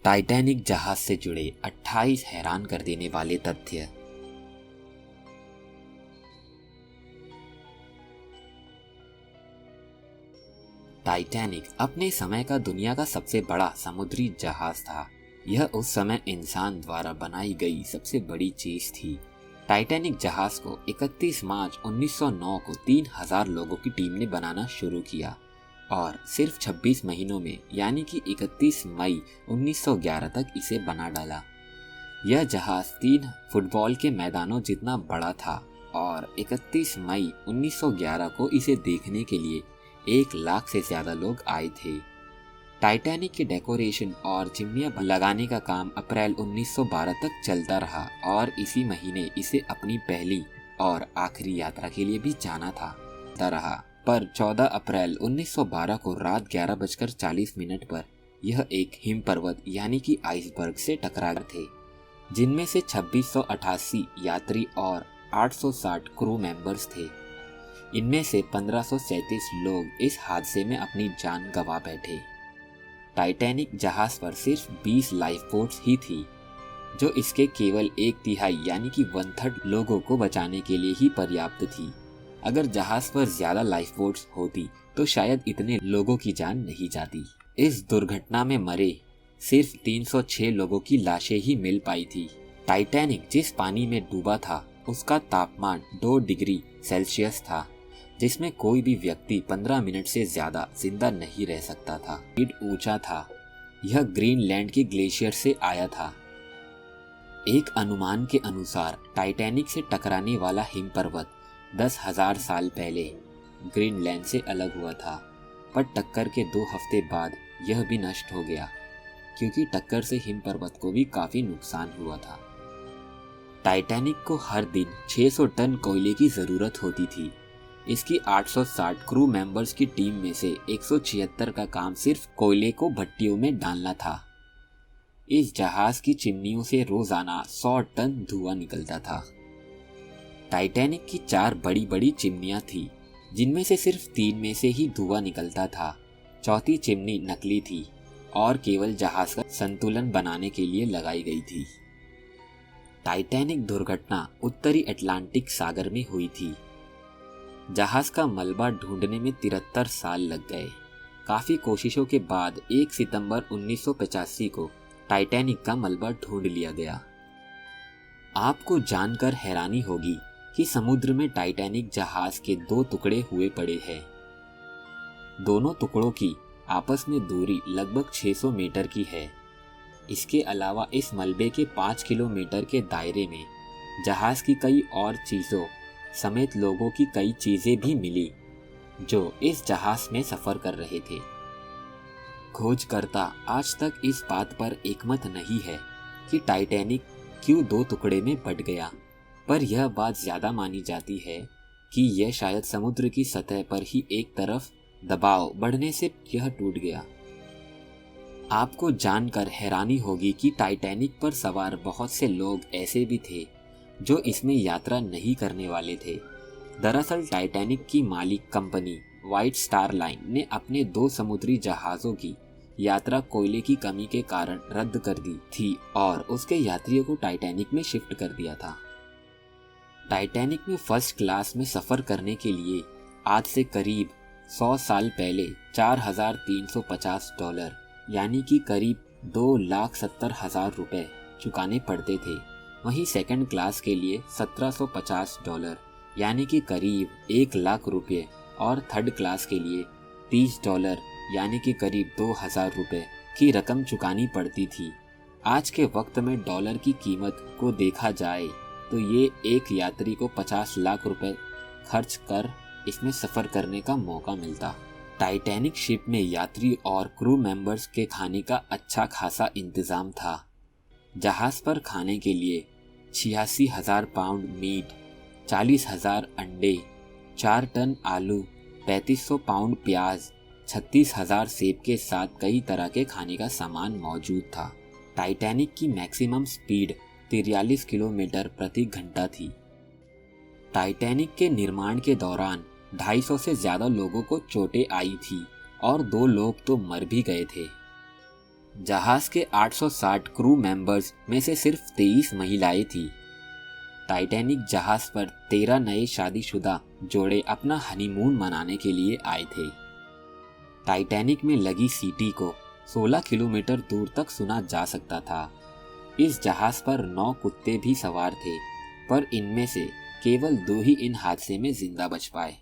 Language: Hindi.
टाइटैनिक जहाज से जुड़े 28 हैरान कर देने वाले तथ्य। टाइटैनिक अपने समय का दुनिया का सबसे बड़ा समुद्री जहाज था। यह उस समय इंसान द्वारा बनाई गई सबसे बड़ी चीज थी। टाइटैनिक जहाज को 31 मार्च 1909 को 3000 लोगों की टीम ने बनाना शुरू किया और सिर्फ 26 महीनों में यानी कि 31 मई 1911 तक इसे बना डाला। यह जहाज 3 फुटबॉल के मैदानों जितना बड़ा था और 31 मई 1911 को इसे देखने के लिए 1 लाख से ज्यादा लोग आए थे। टाइटैनिक के डेकोरेशन और चिमनियां लगाने का काम अप्रैल 1912 तक चलता रहा और इसी महीने इसे अपनी पहली और आखिरी यात्रा के लिए भी जाना था रहा। पर 14 अप्रैल 1912 को रात 11:40 पर यह एक हिम पर्वत यानी कि आइसबर्ग से टकरा गए थे, जिनमें से 2688 यात्री और 860 क्रू मेंबर्स थे। इनमें से 1537 लोग इस हादसे में अपनी जान गंवा बैठे। टाइटैनिक जहाज पर सिर्फ 20 लाइफ बोट्स ही थी, जो इसके केवल 1/3 यानी कि 1/3 लोगों को बचाने के लिए ही पर्याप्त थी। अगर जहाज पर ज्यादा लाइफ बोट्स होती तो शायद इतने लोगों की जान नहीं जाती। इस दुर्घटना में मरे सिर्फ 306 लोगों की लाशें ही मिल पाई थी। टाइटैनिक जिस पानी में डूबा था उसका तापमान 2 डिग्री सेल्सियस था, जिसमें कोई भी व्यक्ति 15 मिनट से ज्यादा जिंदा नहीं रह सकता था। फीट ऊंचा था। यह ग्रीनलैंड के ग्लेशियर से आया था। एक अनुमान के अनुसार टाइटैनिक से टकराने वाला हिम पर्वत 10,000 साल पहले ग्रीनलैंड से अलग हुआ था, पर टक्कर के 2 हफ्ते बाद यह भी नष्ट हो गया, क्योंकि टक्कर से हिम पर्वत को भी काफी नुकसान हुआ था। टाइटैनिक को हर दिन 600 टन कोयले की जरूरत होती थी। इसकी 860 क्रू मेंबर्स की टीम में से 176 का काम सिर्फ कोयले को भट्टियों में डालना था। इस जहाज की चिमनियों से रोजाना 100 टन धुआं निकलता था। टाइटैनिक की 4 बड़ी बड़ी चिमनियां थी, जिनमें से सिर्फ 3 में से ही धुआं निकलता था। चौथी चिमनी नकली थी और केवल जहाज का संतुलन बनाने के लिए लगाई गई थी। टाइटैनिक दुर्घटना उत्तरी अटलांटिक सागर में हुई थी। जहाज का मलबा ढूंढने में 73 साल लग गए। काफी कोशिशों के बाद 1 सितंबर 1985 को टाइटैनिक का मलबा ढूंढ लिया गया। आपको जानकर हैरानी होगी कि समुद्र में टाइटैनिक जहाज के 2 टुकड़े हुए पड़े हैं। दोनों टुकड़ों की आपस में दूरी लगभग 600 मीटर की है। इसके अलावा इस मलबे के 5 किलोमीटर के दायरे में जहाज की कई और चीजों समेत लोगों की कई चीजें भी मिली, जो इस जहाज में सफर कर रहे थे। खोजकर्ता आज तक इस बात पर एकमत नहीं है कि टाइटैनिक क्यों 2 टुकड़े में बट गया, पर यह बात ज्यादा मानी जाती है कि यह शायद समुद्र की सतह पर ही एक तरफ दबाव बढ़ने से यह टूट गया। आपको जानकर हैरानी होगी कि टाइटैनिक पर सवार बहुत से लोग ऐसे भी थे जो इसमें यात्रा नहीं करने वाले थे। दरअसल टाइटैनिक की मालिक कंपनी व्हाइट स्टार लाइन ने अपने 2 समुद्री जहाज़ों की यात्रा कोयले की कमी के कारण रद्द कर दी थी और उसके यात्रियों को टाइटैनिक में शिफ्ट कर दिया था। टाइटैनिक में फर्स्ट क्लास में सफर करने के लिए आज से करीब 100 साल पहले $4,350 यानी कि करीब 2,70,000 रुपए चुकाने पड़ते थे। वहीं सेकंड क्लास के लिए $1,750 यानी कि करीब 1 लाख रुपए और थर्ड क्लास के लिए $30 यानी कि करीब 2,000 रुपए की रकम चुकानी पड़ती थी। आज के वक्त में डॉलर की कीमत को देखा जाए तो ये एक यात्री को 50 लाख रुपए खर्च कर इसमें सफर करने का मौका मिलता। टाइटैनिक शिप में यात्री और क्रू मेंबर्स के खाने का अच्छा खासा इंतजाम था। जहाज पर खाने के लिए 86,000 पाउंड मीट, 40,000 अंडे, 4 टन आलू, 3500 पाउंड प्याज, 36,000 सेब के साथ कई तरह के खाने का सामान मौजूद था। टाइटैनिक की मैक्सिमम स्पीड 43 किलोमीटर प्रति घंटा थी। टाइटैनिक के निर्माण के दौरान 250 से ज्यादा लोगों को चोटें आई थी और 2 लोग तो मर भी गए थे। जहाज के 860 क्रू मेंबर्स में से सिर्फ 23 महिलाएं थी। टाइटैनिक जहाज पर 13 नए शादीशुदा जोड़े अपना हनीमून मनाने के लिए आए थे। टाइटैनिक में लगी सीटी को 16 किलोमीटर दूर तक सुना जा सकता था। इस जहाज पर 9 कुत्ते भी सवार थे, पर इनमें से केवल 2 ही इन हादसे में जिंदा बच पाए।